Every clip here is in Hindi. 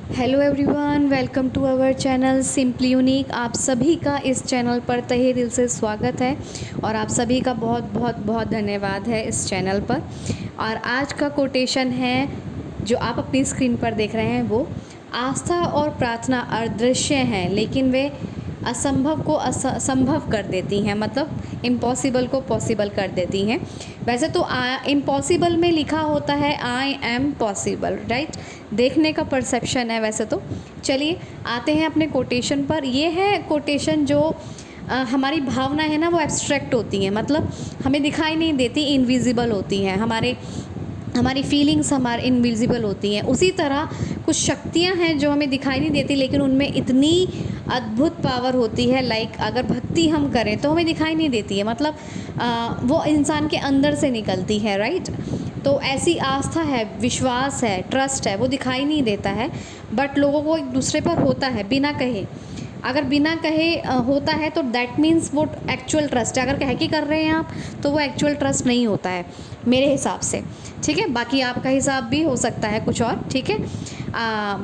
Hello everyone, welcome to our channel simply unique. आप सभी का इस चैनल पर तहे दिल से स्वागत है और आप सभी का बहुत बहुत बहुत धन्यवाद है इस चैनल पर। और आज का कोटेशन है जो आप अपनी स्क्रीन पर देख रहे हैं, वो आस्था और प्रार्थना अदृश्य हैं लेकिन वे असंभव को संभव कर देती हैं, मतलब इम्पॉसिबल को पॉसिबल कर देती हैं। वैसे तो इम्पॉसिबल में लिखा होता है आई एम पॉसिबल, राइट। देखने का परसेप्शन है वैसे तो। चलिए आते हैं अपने कोटेशन पर। ये है कोटेशन जो हमारी भावना है ना, वो एब्स्ट्रैक्ट होती हैं, मतलब हमें दिखाई नहीं देती, इनविजिबल होती हैं। हमारी फीलिंग्स हमारे इनविजिबल होती हैं। उसी तरह कुछ शक्तियां हैं जो हमें दिखाई नहीं देती लेकिन उनमें इतनी अद्भुत पावर होती है। लाइक अगर भक्ति हम करें तो हमें दिखाई नहीं देती है, मतलब वो इंसान के अंदर से निकलती है, राइट। तो ऐसी आस्था है, विश्वास है, ट्रस्ट है, वो दिखाई नहीं देता है बट लोगों को एक दूसरे पर होता है बिना कहे। अगर बिना कहे होता है तो दैट मीन्स वो एक्चुअल ट्रस्ट है। अगर कह के कर रहे हैं आप तो वो एक्चुअल ट्रस्ट नहीं होता है मेरे हिसाब से, ठीक है। बाकी आपका हिसाब भी हो सकता है कुछ और, ठीक है।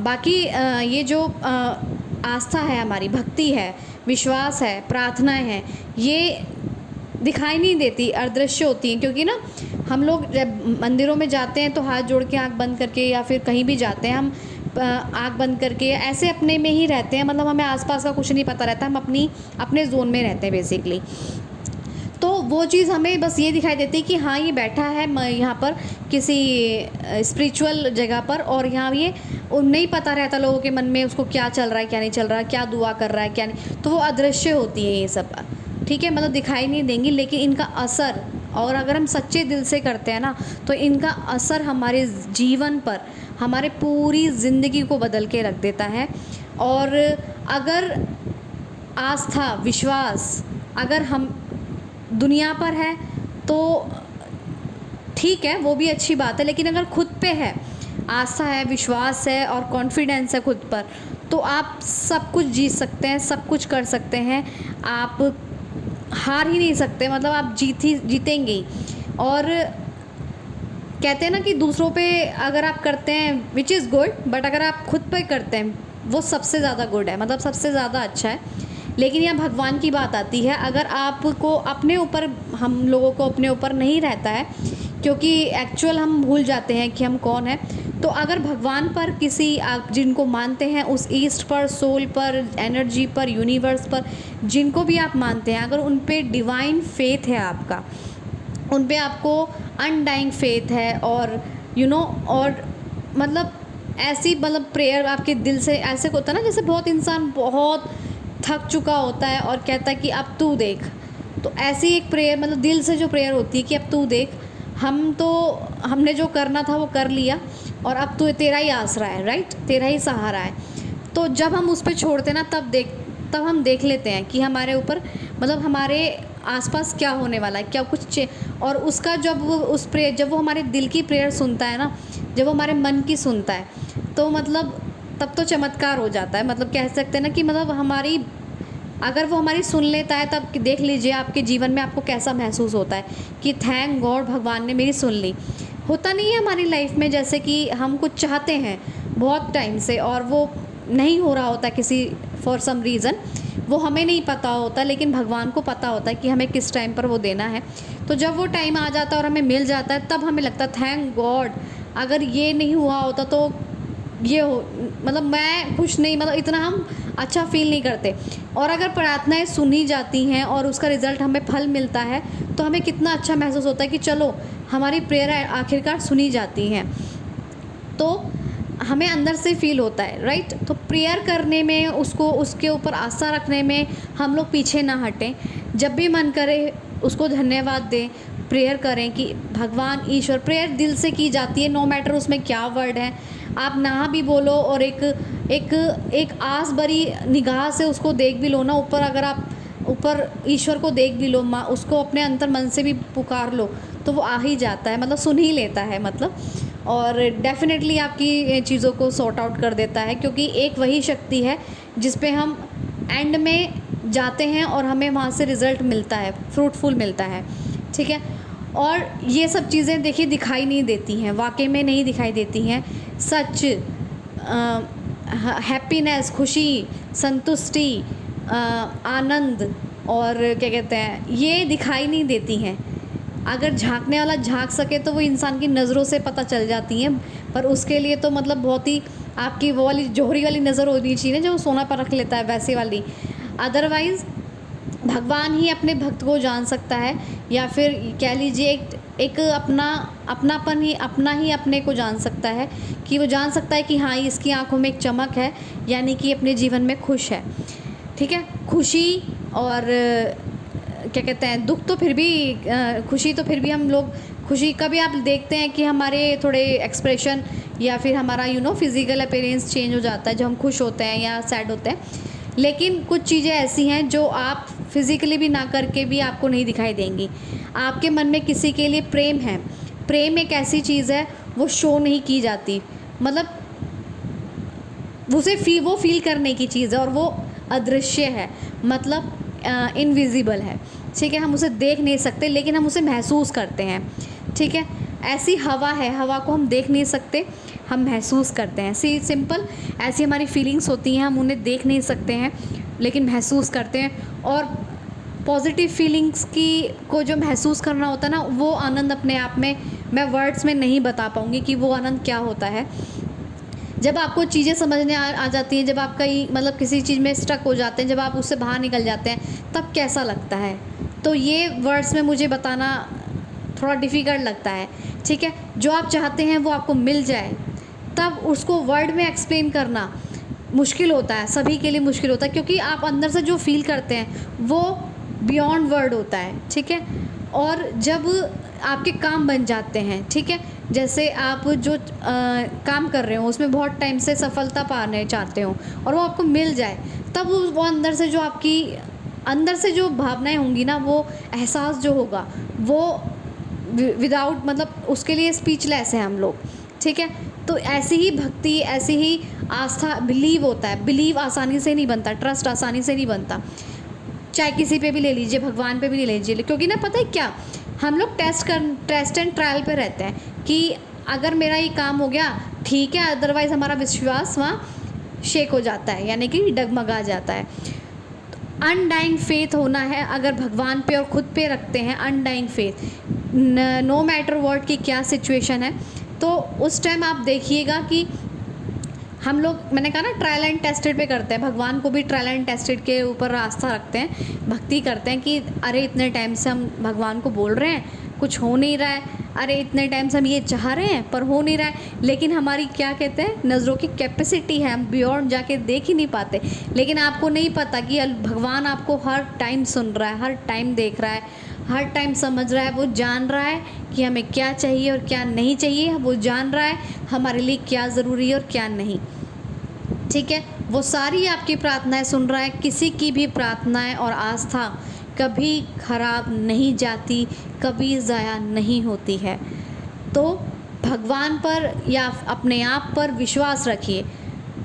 बाकी ये जो आस्था है, हमारी भक्ति है, विश्वास है, प्रार्थनाएं हैं, ये दिखाई नहीं देती, अदृश्य होती हैं। क्योंकि ना हम लोग जब मंदिरों में जाते हैं तो हाथ जोड़ के आंख बंद करके, या फिर कहीं भी जाते हैं हम आंख बंद करके ऐसे अपने में ही रहते हैं, मतलब हमें आसपास का कुछ नहीं पता रहता, हम अपने जोन में रहते हैं बेसिकली। तो वो चीज़ हमें बस ये दिखाई देती है कि हाँ ये बैठा है यहाँ पर किसी स्पिरिचुअल जगह पर, और यहाँ ये नहीं पता रहता लोगों के मन में उसको क्या चल रहा है क्या नहीं चल रहा है, क्या दुआ कर रहा है क्या नहीं। तो वो अदृश्य होती है ये सब, ठीक है, मतलब दिखाई नहीं देंगी लेकिन इनका असर, और अगर हम सच्चे दिल से करते हैं ना तो इनका असर हमारे जीवन पर, हमारे पूरी ज़िंदगी को बदल के रख देता है। और अगर आस्था विश्वास अगर हम दुनिया पर है तो ठीक है, वो भी अच्छी बात है, लेकिन अगर खुद पे है, आस्था है, विश्वास है और कॉन्फिडेंस है खुद पर, तो आप सब कुछ जीत सकते हैं, सब कुछ कर सकते हैं। आप हार ही नहीं सकते, मतलब आप जीतेंगे ही। और कहते हैं ना कि दूसरों पे अगर आप करते हैं विच इज़ गुड, बट अगर आप खुद पे करते हैं वो सबसे ज़्यादा गुड है, मतलब सबसे ज़्यादा अच्छा है। लेकिन यहाँ भगवान की बात आती है, अगर आपको अपने ऊपर, हम लोगों को अपने ऊपर नहीं रहता है क्योंकि एक्चुअल हम भूल जाते हैं कि हम कौन है। तो अगर भगवान पर, किसी आप जिनको मानते हैं, उस ईस्ट पर, सोल पर, एनर्जी पर, यूनिवर्स पर, जिनको भी आप मानते हैं, अगर उन पे डिवाइन फेथ है आपका, उन पे आपको अनडाइंग फेथ है, और और मतलब ऐसी, मतलब प्रेयर आपके दिल से ऐसे होता है ना, जैसे बहुत इंसान बहुत थक चुका होता है और कहता है कि अब तू देख, तो ऐसी एक प्रेयर, मतलब दिल से जो प्रेयर होती है कि अब तू देख, हमने जो करना था वो कर लिया और अब तू, तेरा ही आसरा है, राइट, तेरा ही सहारा है। तो जब हम उस पर छोड़ते ना, तब हम देख लेते हैं कि हमारे ऊपर, मतलब हमारे आसपास क्या होने वाला है, क्या कुछ और उसका जब वो हमारे दिल की प्रेयर सुनता है ना, जब वो हमारे मन की सुनता है, तो मतलब तब तो चमत्कार हो जाता है। मतलब कह सकते हैं ना कि मतलब अगर वो हमारी सुन लेता है, तब देख लीजिए आपके जीवन में आपको कैसा महसूस होता है कि थैंक गॉड, भगवान ने मेरी सुन ली। होता नहीं है हमारी लाइफ में, जैसे कि हम कुछ चाहते हैं बहुत टाइम से और वो नहीं हो रहा होता किसी फॉर सम रीज़न, वो हमें नहीं पता होता लेकिन भगवान को पता होता है कि हमें किस टाइम पर वो देना है। तो जब वो टाइम आ जाता है और हमें मिल जाता है, तब हमें लगता है थैंक गॉड, अगर ये नहीं हुआ होता तो ये हो, मतलब मैं खुश नहीं, मतलब इतना हम अच्छा फील नहीं करते। और अगर प्रार्थनाएं सुनी जाती हैं और उसका रिज़ल्ट हमें फल मिलता है तो हमें कितना अच्छा महसूस होता है कि चलो हमारी प्रेयर आखिरकार सुनी जाती हैं, तो हमें अंदर से फील होता है, राइट। तो प्रेयर करने में, उसके ऊपर आस्था रखने में हम लोग पीछे ना हटें। जब भी मन करे उसको धन्यवाद दें, प्रेयर करें कि भगवान ईश्वर, प्रेयर दिल से की जाती है, नो मैटर उसमें क्या वर्ड है, आप ना भी बोलो और एक आस भरी निगाह से उसको देख भी लो ना ऊपर, अगर आप ऊपर ईश्वर को देख भी लो, माँ उसको अपने अंतर मन से भी पुकार लो, तो वो आ ही जाता है, मतलब सुन ही लेता है, मतलब। और डेफिनेटली आपकी चीज़ों को सॉर्ट आउट कर देता है, क्योंकि एक वही शक्ति है जिस पे हम एंड में जाते हैं और हमें वहाँ से रिज़ल्ट मिलता है, फ्रूटफुल मिलता है, ठीक है। और ये सब चीज़ें देखिए दिखाई नहीं देती हैं, वाकई में नहीं दिखाई देती हैं। सच हैप्पीनेस, खुशी, संतुष्टि, आनंद और क्या कहते हैं, ये दिखाई नहीं देती हैं। अगर झाँकने वाला झाँक सके तो वो इंसान की नज़रों से पता चल जाती हैं, पर उसके लिए तो मतलब बहुत ही आपकी वो वाली जोहरी वाली नज़र होनी चाहिए ना, जो सोना परख लेता है, वैसे वाली। अदरवाइज़ भगवान ही अपने भक्त को जान सकता है, या फिर कह लीजिए एक अपनापन ही अपने को जान सकता है, कि वो जान सकता है कि हाँ, इसकी आंखों में एक चमक है, यानी कि अपने जीवन में खुश है। ठीक है, खुशी और क्या कहते हैं, दुख तो फिर भी खुशी तो फिर भी हम लोग खुशी कभी आप देखते हैं कि हमारे थोड़े एक्सप्रेशन या फिर हमारा फिज़िकल अपीयरेंस चेंज हो जाता है जब हम खुश होते हैं या सैड होते हैं। लेकिन कुछ चीज़ें ऐसी हैं जो आप फिज़िकली भी ना करके भी आपको नहीं दिखाई देंगी। आपके मन में किसी के लिए प्रेम है, प्रेम एक ऐसी चीज़ है वो शो नहीं की जाती, मतलब वो फील करने की चीज़ है, और वो अदृश्य है, मतलब इनविजिबल है। ठीक है, हम उसे देख नहीं सकते लेकिन हम उसे महसूस करते हैं। ठीक है, ऐसी हवा है, हवा को हम देख नहीं सकते, हम महसूस करते हैं। सिंपल ऐसी हमारी फीलिंग्स होती हैं, हम उन्हें देख नहीं सकते हैं लेकिन महसूस करते हैं। और पॉजिटिव फीलिंग्स को जो महसूस करना होता है ना, वो आनंद अपने आप में मैं वर्ड्स में नहीं बता पाऊँगी कि वो आनंद क्या होता है। जब आपको चीज़ें समझने आ जाती हैं, जब आप कहीं मतलब किसी चीज़ में स्टक हो जाते हैं, जब आप उससे बाहर निकल जाते हैं, तब कैसा लगता है, तो ये वर्ड्स में मुझे बताना थोड़ा डिफ़िकल्ट लगता है। ठीक है, जो आप चाहते हैं वो आपको मिल जाए, तब उसको वर्ड में एक्सप्लेन करना मुश्किल होता है, सभी के लिए मुश्किल होता है, क्योंकि आप अंदर से जो फील करते हैं वो बियॉन्ड वर्ड होता है। ठीक है, और जब आपके काम बन जाते हैं, ठीक है, जैसे आप जो काम कर रहे हो उसमें बहुत टाइम से सफलता पाने चाहते हो और वो आपको मिल जाए, तब वो अंदर से जो आपकी अंदर से जो भावनाएं होंगी ना, वो एहसास जो होगा वो विदाउट मतलब उसके लिए स्पीचलेस है हम लोग। ठीक है, तो ऐसी ही भक्ति, ऐसी ही आस्था, बिलीव होता है। बिलीव आसानी से नहीं बनता, ट्रस्ट आसानी से नहीं बनता, चाहे किसी पे भी ले लीजिए, भगवान पे भी ले लीजिए, क्योंकि ना पता है क्या, हम लोग टेस्ट एंड ट्रायल पे रहते हैं कि अगर मेरा ये काम हो गया ठीक है, अदरवाइज़ हमारा विश्वास वहाँ शेक हो जाता है, यानी कि डगमगा जाता है। अनडाइंग फेथ होना है, अगर भगवान पे और ख़ुद पे रखते हैं undying faith, no matter what की क्या सिचुएशन है, तो उस टाइम आप देखिएगा कि हम लोग, मैंने कहा ना, ट्रायल एंड टेस्टेड पे करते हैं। भगवान को भी ट्रायल एंड टेस्टेड के ऊपर आस्था रखते हैं, भक्ति करते हैं कि अरे इतने टाइम से हम भगवान को बोल रहे हैं, कुछ हो नहीं रहा है, अरे इतने टाइम से हम ये चाह रहे हैं पर हो नहीं रहा है। लेकिन हमारी क्या कहते हैं, नज़रों की कैपेसिटी है, हम बियॉन्ड जाके देख ही नहीं पाते। लेकिन आपको नहीं पता कि भगवान आपको हर टाइम सुन रहा है, हर टाइम देख रहा है, हर टाइम समझ रहा है, वो जान रहा है कि हमें क्या चाहिए और क्या नहीं चाहिए, वो जान रहा है हमारे लिए क्या ज़रूरी है और क्या नहीं। ठीक है, वो सारी आपकी प्रार्थनाएं सुन रहा है। किसी की भी प्रार्थनाएं और आस्था कभी खराब नहीं जाती, कभी ज़ाया नहीं होती है। तो भगवान पर या अपने आप पर विश्वास रखिए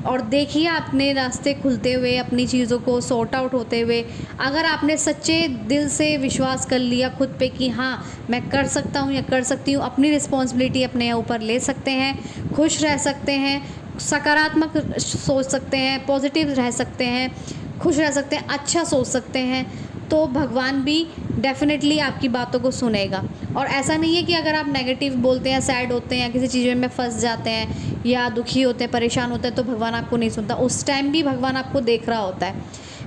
और देखिए अपने रास्ते खुलते हुए, अपनी चीज़ों को सॉर्ट आउट होते हुए। अगर आपने सच्चे दिल से विश्वास कर लिया खुद पे कि हाँ मैं कर सकता हूँ या कर सकती हूँ, अपनी रिस्पॉन्सिबिलिटी अपने ऊपर ले सकते हैं, खुश रह सकते हैं, सकारात्मक सोच सकते हैं, पॉजिटिव रह सकते हैं, खुश रह सकते हैं, अच्छा सोच सकते हैं, तो भगवान भी डेफिनेटली आपकी बातों को सुनेगा। और ऐसा नहीं है कि अगर आप नेगेटिव बोलते हैं, सैड होते हैं या किसी चीज़ में फंस जाते हैं या दुखी होते हैं, परेशान होते हैं, तो भगवान आपको नहीं सुनता। उस टाइम भी भगवान आपको देख रहा होता है।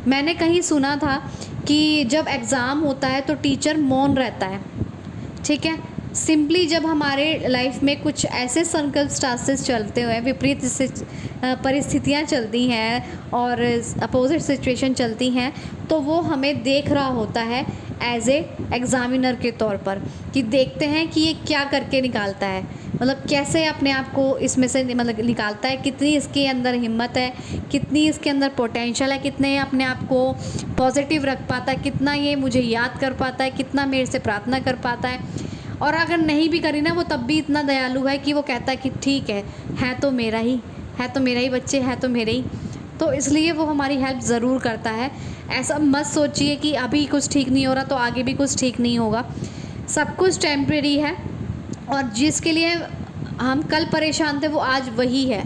मैंने कहीं सुना था कि जब एग्ज़ाम होता है तो टीचर मौन रहता है। ठीक है, सिंपली जब हमारे लाइफ में कुछ ऐसे सर्कमस्टांसेस चलते हुए, विपरीत परिस्थितियाँ चलती हैं और अपोजिट सिचुएशन चलती हैं, तो वो हमें देख रहा होता है एज ए एग्ज़ामिनर के तौर पर, कि देखते हैं कि ये क्या करके निकालता है, मतलब कैसे अपने आप को इसमें से मतलब निकालता है, कितनी इसके अंदर हिम्मत है, कितनी इसके अंदर पोटेंशियल है, कितने अपने आप को पॉजिटिव रख पाता है, कितना ये मुझे याद कर पाता है, कितना मेरे से प्रार्थना कर पाता है। और अगर नहीं भी करी ना, वो तब भी इतना दयालु है कि वो कहता है कि ठीक है तो मेरा ही है, तो मेरा ही बच्चे है, तो मेरे ही, तो इसलिए वो हमारी हेल्प ज़रूर करता है। ऐसा मत सोचिए कि अभी कुछ ठीक नहीं हो रहा तो आगे भी कुछ ठीक नहीं होगा। सब कुछ टेम्परेरी है और जिसके लिए हम कल परेशान थे वो आज वही है।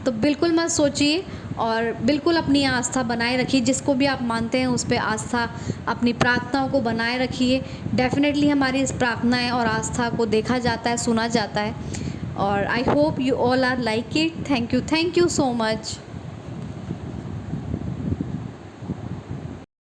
तो बिल्कुल मत सोचिए और बिल्कुल अपनी आस्था बनाए रखिए। जिसको भी आप मानते हैं उस पे आस्था, अपनी प्रार्थनाओं को बनाए रखिए। डेफ़िनेटली हमारी इस प्रार्थनाएँ और आस्था को देखा जाता है, सुना जाता है। और I hope you all are like it. Thank you so much.